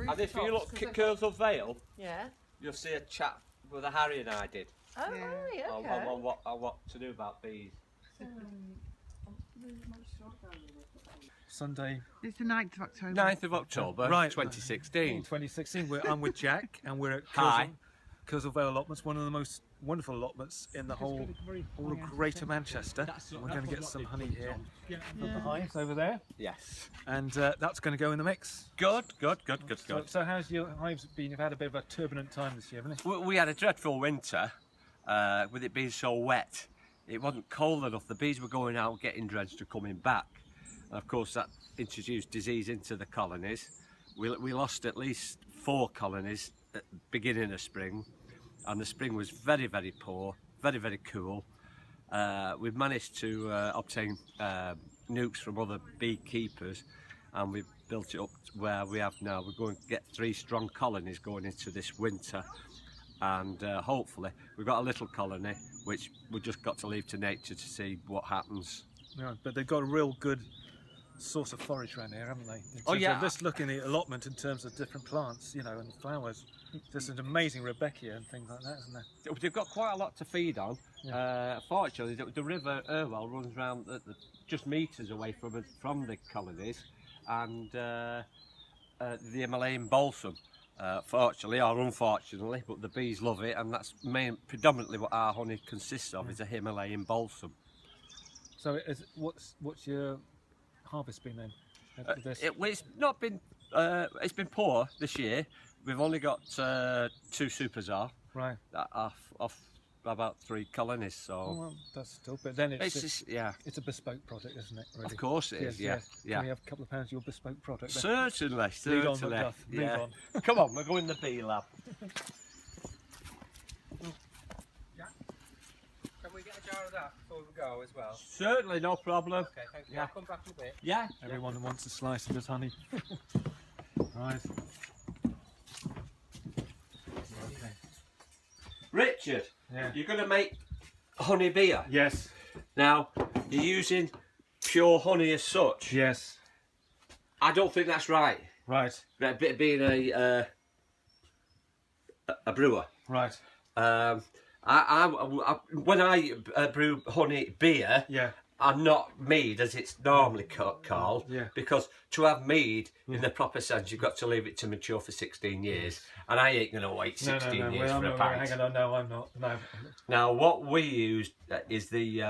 And if you look at Kersal Vale, yeah. you'll see a chat with a Harry and I did. Oh, right, okay. On what to do about bees. Sunday. It's the 9th of October. 9th of October, Right. 2016. 2016. I'm with Jack, and we're at Hi. Kersal Vale Allotments, one of the most wonderful allotments in the whole of Greater Manchester. We're going to get some honey here. The hives over there, Yes. and that's going to go in the mix. Good. So how's your hives been? You've had a bit of a turbulent time this year, haven't you? We had a dreadful winter, with it being so wet. It wasn't cold enough. The bees were going out, getting drenched, and coming back. And of course, that introduced disease into the colonies. We lost at least 4 colonies at the beginning of spring, and the spring was very, very poor, very, very cool. We've managed to obtain nukes from other beekeepers, and we've built it up to where we have now. We're going to get 3 strong colonies going into this winter, and hopefully we've got a little colony which we've just got to leave to nature to see what happens. Yeah, but they've got a real good source of forage around here, haven't they? Oh, yeah. Just looking at the allotment in terms of different plants, you know, and flowers. There's an amazing Rebecca and things like that, isn't there? They've got quite a lot to feed on. Yeah. Fortunately, the river Irwell runs around just metres away from the colonies, and the Himalayan balsam. Fortunately or unfortunately, but the bees love it, and that's predominantly what our honey consists of, is a Himalayan balsam. So what's your harvest been then? It's not been. It's been poor this year. We've only got 2 supers Right. off about 3 colonies. So Well, that's still. But then it's just, yeah. It's a bespoke product, isn't it? Really? Of course it is. Yeah. Can we have a couple of pounds of your bespoke product? Then? Certainly. Lead on, Macduff. Move Yeah. on. Come on, we're going to the bee lab. Can we get a jar of that before we go as well? Certainly, no problem. Okay, thank you. Yeah. I'll come back in a bit. Yeah. Everyone wants a slice of this honey. Right. Richard, Yeah. you're going to make honey beer. Yes. Now, you're using pure honey as such. Yes. I don't think that's right. Right. Being a brewer. Right. When I brew honey beer, Yeah. I'm not mead as it's normally called, Yeah. because to have mead in the proper sense, you've got to leave it to mature for 16 years, and I ain't going to wait 16 No. years Well, for a pint. hang on. No, I'm not. No. Now, what we use is the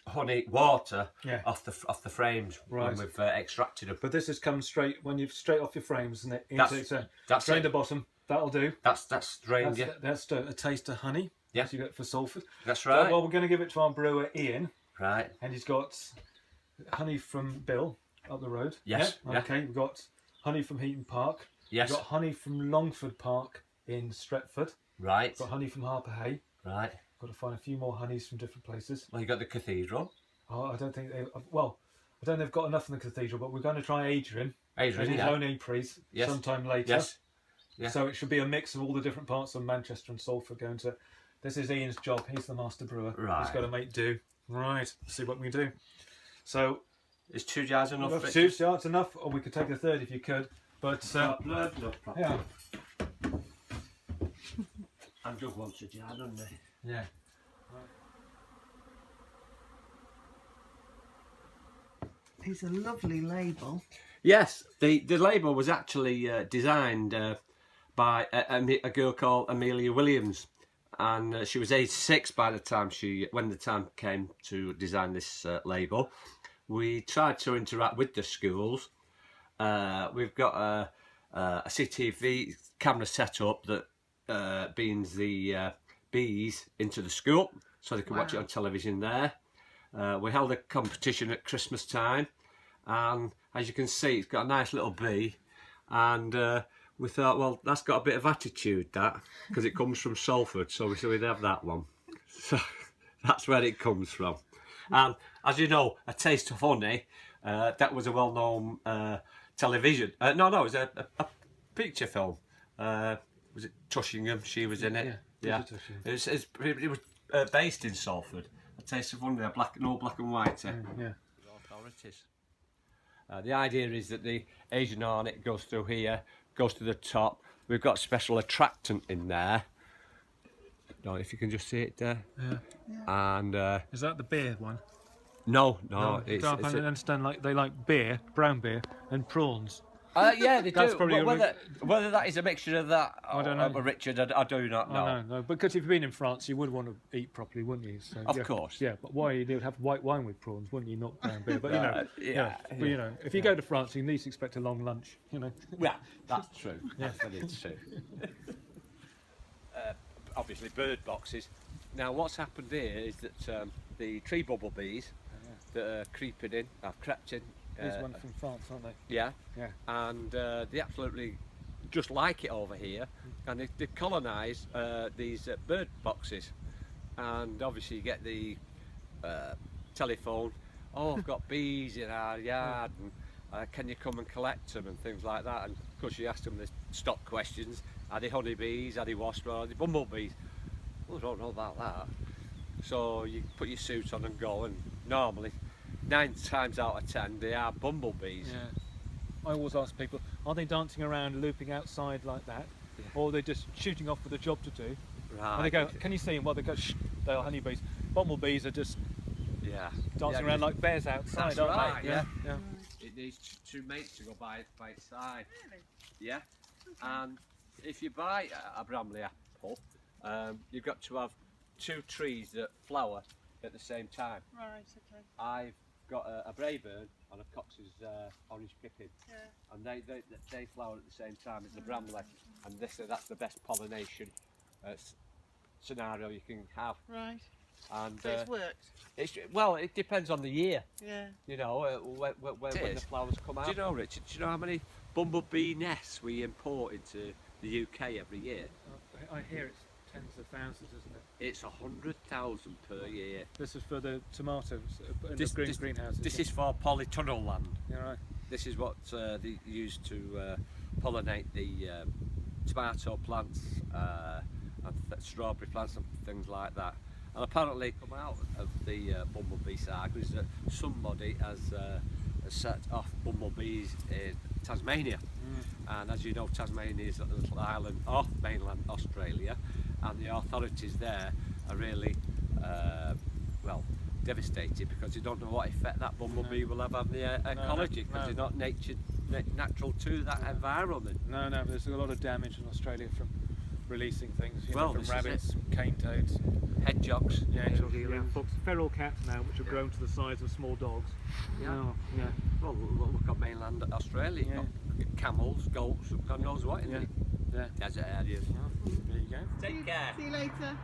honey water Yeah. off the frames Right. when we've extracted them. But this has come straight off your frames, isn't it? That's drain it. the bottom. That'll do. That's drained, yeah. That's a taste of honey. Yeah. As you get for Salford. That's So, right. well, we're going to give it to our brewer Ian, Right. and he's got honey from Bill up the road. Yes, yeah. Okay. We've got honey from Heaton Park. Yes. We've got honey from Longford Park in Stretford. Right. We've got honey from Harper Hay. Right. Got to find a few more honeys from different places. Well, you got the cathedral. Oh, I don't think they've got enough in the cathedral, but we're going to try Adrian. Adrian, and his yeah. own apiaries Yes. sometime later. Yes. Yeah. So it should be a mix of all the different parts of Manchester and Salford going to. This is Ian's job. He's the master brewer. Right. He's got to make do. Right. See what we can do. So Is 2 jars enough? enough Richard? 2 jarts enough, or we could take a third if you could. But No problem. yeah, And just wants a jar, doesn't he? yeah. It's a lovely label. Yes, the label was actually designed by a girl called Amelia Williams, and she was aged 6 by the time when the time came to design this label. We tried to interact with the schools. We've got a CCTV camera set up that beams the bees into the school, so they can watch it on television there. We held a competition at Christmas time, and as you can see, it's got a nice little bee, and we thought, well, that's got a bit of attitude, that, because it comes from Salford, so we said we'd have that one. So that's where it comes from. And as you know, A Taste of Honey, that was a well-known television. No, it was a picture film. Was it Tushingham? She was in it. Yeah. It was based in Salford. A Taste of Honey, no black and white. Yeah. Authorities. The idea is that the Asian hornet goes through here, goes to the top. We've got special attractant in there. Don't know if you can just see it there. Yeah. And Is that the beer one? no, I it's don't understand. Like they like beer, brown beer, and prawns. yeah, they That's do. probably Whether that is a mixture of that, I don't know. Richard, I do not know. No, because if you've been in France, you would want to eat properly, wouldn't you? So, Of course. Yeah, but why you'd have white wine with prawns, wouldn't you? Not brown beer, but you know, yeah. But you know, if you go to France, you at least expect a long lunch. You know. Yeah, that's true. Yeah, that is true. Obviously, bird boxes. Now, what's happened here is that the tree bumblebees that are creeping in, have crept in. These ones from France, aren't they? Yeah. Yeah. And they absolutely just like it over here, and they colonise these bird boxes. And obviously, you get the telephone. Oh, I've got bees in our yard, and can you come and collect them and things like that? And of course, you ask them the stock questions: are they honeybees? Are they wasps? Or are they bumblebees? Well, I don't know about that. So you put your suit on and go, and normally 9 times out of 10 they are bumblebees. Yeah. I always ask people, are they dancing around, looping outside like that, or are they just shooting off with a job to do? Right. And they go, can you see them? Well, they go, shh, they are honeybees. Bumblebees are just dancing around like bears outside, that's aren't right, they? yeah. Yeah. It needs two mates to go by its side. Really? Yeah. And if you buy a Bramley apple, you've got to have 2 trees that flower at the same time. Right, okay. I've got a Brayburn and a Cox's orange pippin, and they flower at the same time. It's a Bramley, and that's the best pollination scenario you can have. Right. And So it's worked. well, it depends on the year. Yeah. You know, when the flowers come out. Do you know, Richard? Do you know how many bumblebee nests we import into the UK every year? I hear it's tens of thousands, isn't it? It's 100,000 per year. This is for the tomatoes in This- the this- greenhouses. This is for polytunnel land. Yeah, right. This is what they use to pollinate the tomato plants and strawberry plants and things like that. And apparently, come out of the bumblebee saga is that somebody has set off bumblebees in Tasmania. And as you know, Tasmania is a little island off mainland Australia, and the authorities there are really well devastated because they don't know what effect that bumblebee will have on the ecology, because they're not natural to that environment. No, there's a lot of damage in Australia from releasing things, Well, from this is rabbits, cane toads, Hedgehogs. feral cats now, which have grown to the size of small dogs. Yeah. Oh, yeah. Well, look at mainland Australia. You've got camels, goats, God knows what in the Yeah. desert areas. There you go. Take care. See you later.